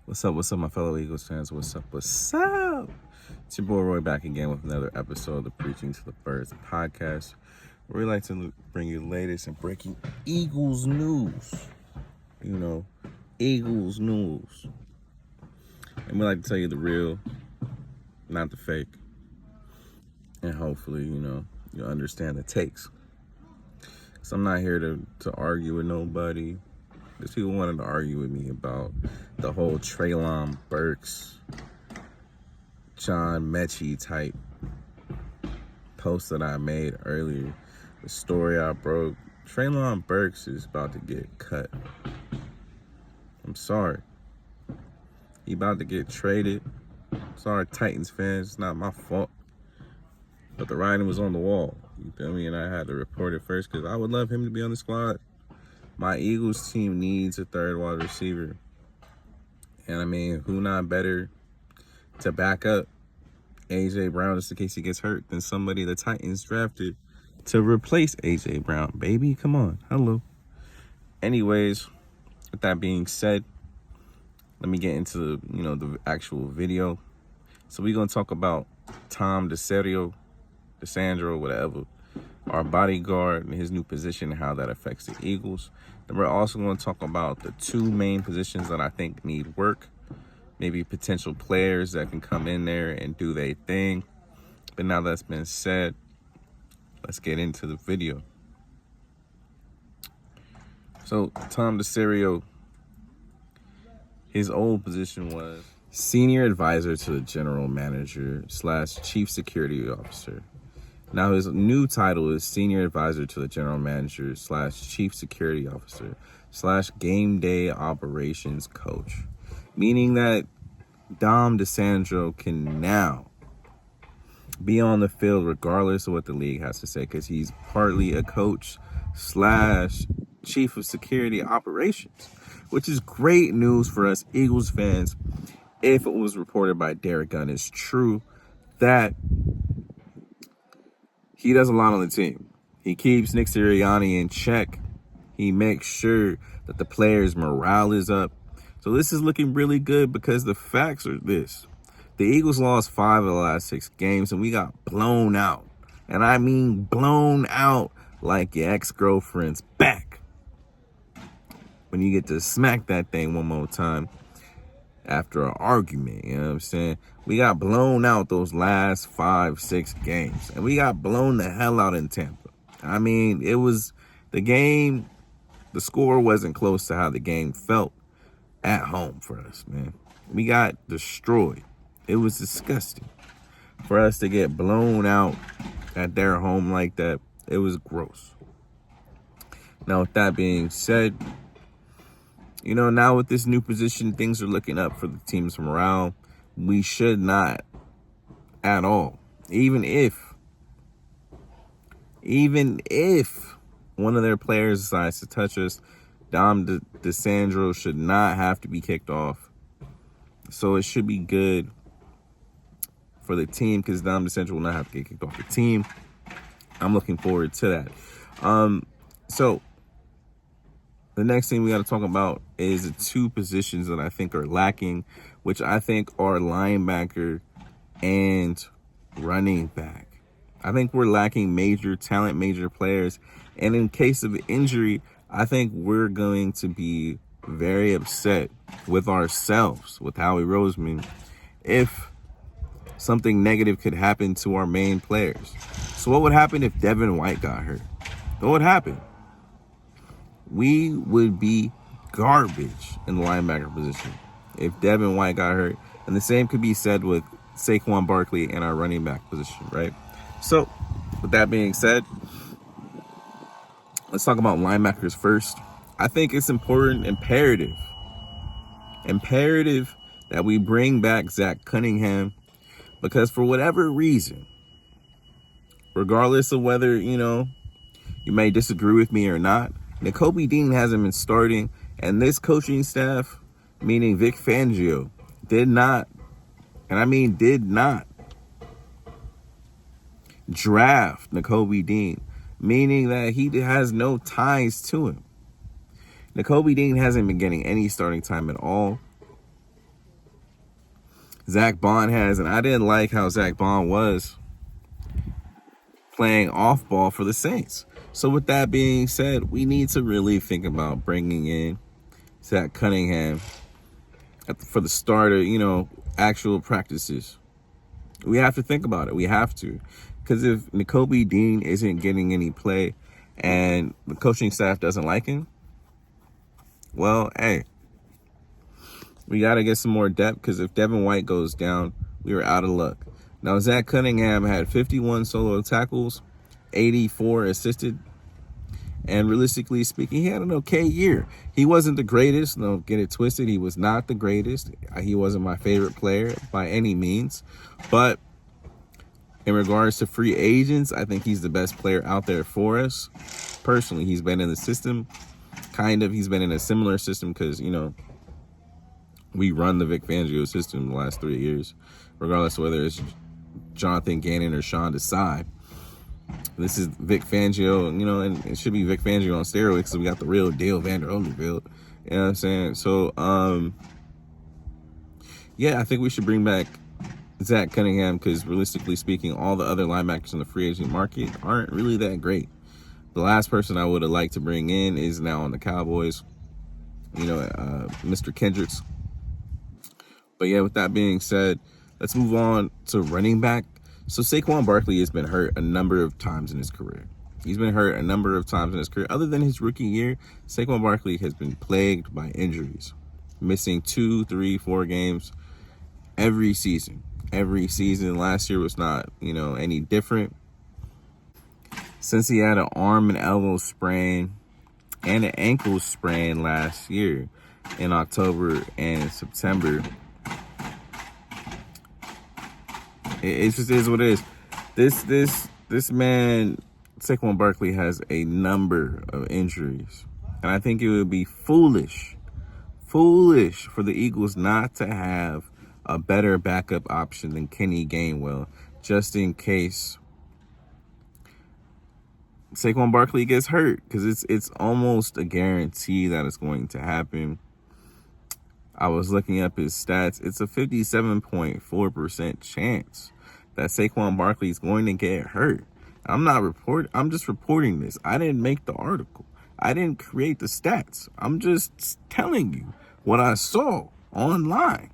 What's up, my fellow Eagles fans? What's up? It's your boy Roy back again with another episode of the Preaching to the Birds podcast, where we like to bring you the latest and breaking Eagles news. Eagles news. And we like to tell you the real, not the fake. And hopefully, you'll understand the takes. So I'm not here to argue with nobody. Because people wanted to argue with me about the whole Treylon Burks, John Mechie type post that I made earlier. The story I broke. Treylon Burks is about to get cut. I'm sorry. He about to get traded. Sorry, Titans fans. It's not my fault. But the writing was on the wall. You feel me? And I had to report it first because I would love him to be on the squad. My Eagles team needs a third wide receiver. And I mean, who not better to back up A.J. Brown just in case he gets hurt than somebody the Titans drafted to replace A.J. Brown, baby? Come on. Hello. Anyways, with that being said, let me get into the actual video. So we're going to talk about Dom Desandro, whatever, our bodyguard and his new position and how that affects the Eagles. Then we're also going to talk about the two main positions that I think need work. Maybe potential players that can come in there and do their thing. But now that's been said, let's get into the video. So Dom Desandro, his old position was senior advisor to the general manager / chief security officer. Now his new title is senior advisor to the general manager / chief security officer / game day operations coach, meaning that Dom Desandro can now be on the field regardless of what the league has to say, because he's partly a coach / chief of security operations, which is great news for us Eagles fans. If it was reported by Derek Gunn is true, that he does a lot on the team. He keeps Nick Sirianni in check. He makes sure that the players' morale is up. So this is looking really good because the facts are this. The Eagles lost 5 of the last 6 games and we got blown out. And I mean blown out like your ex-girlfriend's back. When you get to smack that thing one more time after an argument, you know what I'm saying? We got blown out those last 5-6 games. And we got blown the hell out in Tampa. I mean, it was the game, the score wasn't close to how the game felt at home for us, man. We got destroyed. It was disgusting. For us to get blown out at their home like that, it was gross. Now, with that being said, now with this new position, things are looking up for the team's morale. We should not at all. Even if one of their players decides to touch us, Dom Desandro should not have to be kicked off. So it should be good for the team because Dom Desandro will not have to get kicked off the team. I'm looking forward to that. So the next thing we got to talk about is the two positions that I think are lacking, which I think are linebacker and running back. I think we're lacking major talent, major players. And in case of injury, I think we're going to be very upset with ourselves, with Howie Roseman, if something negative could happen to our main players. So what would happen if Devin White got hurt? What would happen? We would be garbage in the linebacker position if Devin White got hurt. And the same could be said with Saquon Barkley in our running back position, right? So, with that being said, let's talk about linebackers first. I think it's imperative that we bring back Zach Cunningham, because for whatever reason, regardless of whether, you may disagree with me or not, Nakobe Dean hasn't been starting, and this coaching staff, meaning Vic Fangio, did not draft Nakobe Dean, meaning that he has no ties to him. Nakobe Dean hasn't been getting any starting time at all. Zach Bond has, and I didn't like how Zach Bond was playing off ball for the Saints. So with that being said, we need to really think about bringing in Zach Cunningham for the start of, actual practices. We have to think about it. We have to. Because if Nakobe Dean isn't getting any play and the coaching staff doesn't like him, well, hey, we got to get some more depth, because if Devin White goes down, we are out of luck. Now, Zach Cunningham had 51 solo tackles, 84 assisted, and realistically speaking, he had an okay year. He wasn't the greatest. Don't get it twisted. He was not the greatest. He wasn't my favorite player by any means. But in regards to free agents, I think he's the best player out there for us. Personally, he's been in the system. He's been in a similar system because, we run the Vic Fangio system the last 3 years, regardless of whether it's Jonathan Gannon or Sean Desai. This is Vic Fangio, and it should be Vic Fangio on steroids because we got the real deal, Vander Holyfield. You know what I'm saying? So, I think we should bring back Zach Cunningham because realistically speaking, all the other linebackers in the free agent market aren't really that great. The last person I would have liked to bring in is now on the Cowboys, Mr. Kendricks. But yeah, with that being said, let's move on to running back. So Saquon Barkley has been hurt a number of times in his career. Other than his rookie year, Saquon Barkley has been plagued by injuries, missing 2, 3, 4 games every season. Last year was not, any different. Since he had an arm and elbow sprain and an ankle sprain last year in October and September, it just is what it is. This man, Saquon Barkley, has a number of injuries. And I think it would be foolish for the Eagles not to have a better backup option than Kenny Gainwell, just in case Saquon Barkley gets hurt, because it's almost a guarantee that it's going to happen. I was looking up his stats. It's a 57.4% chance that Saquon Barkley is going to get hurt. I'm just reporting this. I didn't make the article. I didn't create the stats. I'm just telling you what I saw online.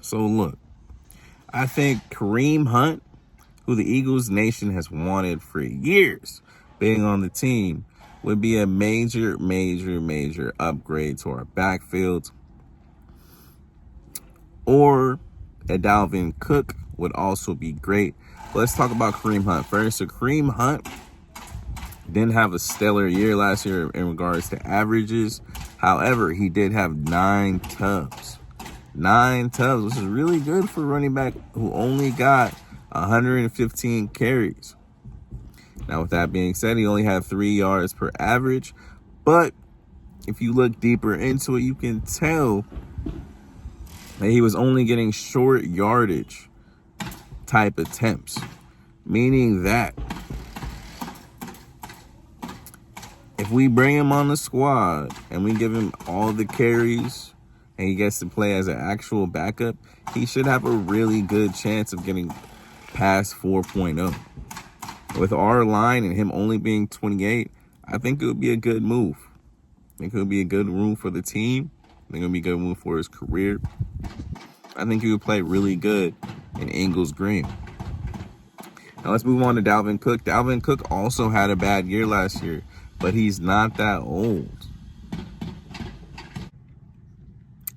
So look, I think Kareem Hunt, who the Eagles Nation has wanted for years, being on the team, would be a major upgrade to our backfield. Or a Dalvin Cook would also be great. But let's talk about Kareem Hunt first. So Kareem Hunt didn't have a stellar year last year in regards to averages. However, he did have 9 tubs. 9 tubs, which is really good for a running back who only got 115 carries. Now, with that being said, he only had 3 yards per average. But if you look deeper into it, you can tell that he was only getting short yardage type attempts. Meaning that if we bring him on the squad and we give him all the carries and he gets to play as an actual backup, he should have a really good chance of getting past 4.0. With our line and him only being 28, I think it would be a good move. I think it would be a good move for the team. I think it would be a good move for his career. I think he would play really good in Ingles Green. Now let's move on to Dalvin Cook. Dalvin Cook also had a bad year last year, but he's not that old.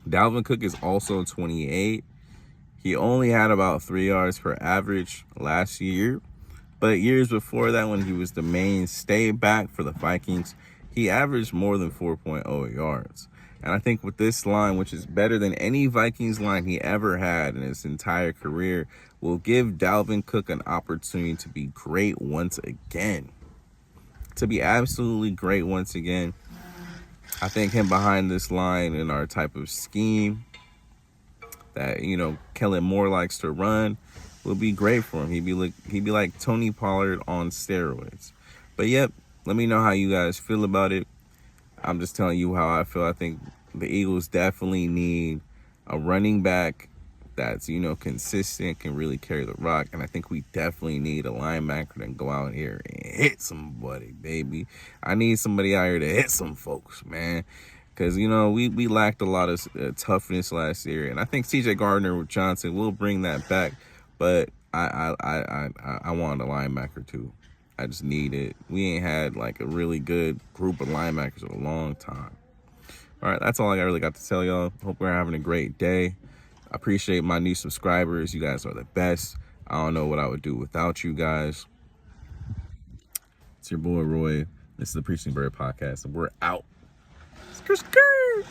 Dalvin Cook is also 28. He only had about 3 yards per average last year. But years before that, when he was the mainstay back for the Vikings, he averaged more than 4.0 yards. And I think with this line, which is better than any Vikings line he ever had in his entire career, will give Dalvin Cook an opportunity to be great once again. To be absolutely great once again. I think him behind this line in our type of scheme that, Kellen Moore likes to run will be great for him. He'd be like Tony Pollard on steroids. But yep, let me know how you guys feel about it. I'm just telling you how I feel. I think the Eagles definitely need a running back that's, you know, consistent, can really carry the rock. And I think we definitely need a linebacker that can go out here and hit somebody, baby. I need somebody out here to hit some folks, man. Because, you know, we lacked a lot of toughness last year. And I think C.J. Gardner-Johnson will bring that back. But I want a linebacker, too. I just need it. We ain't had, like, a really good group of linebackers in a long time. All right, that's all I really got to tell y'all. Hope we're having a great day. I appreciate my new subscribers. You guys are the best. I don't know what I would do without you guys. It's your boy, Roy. This is the Preaching Bird Podcast, and we're out. Skr, skr.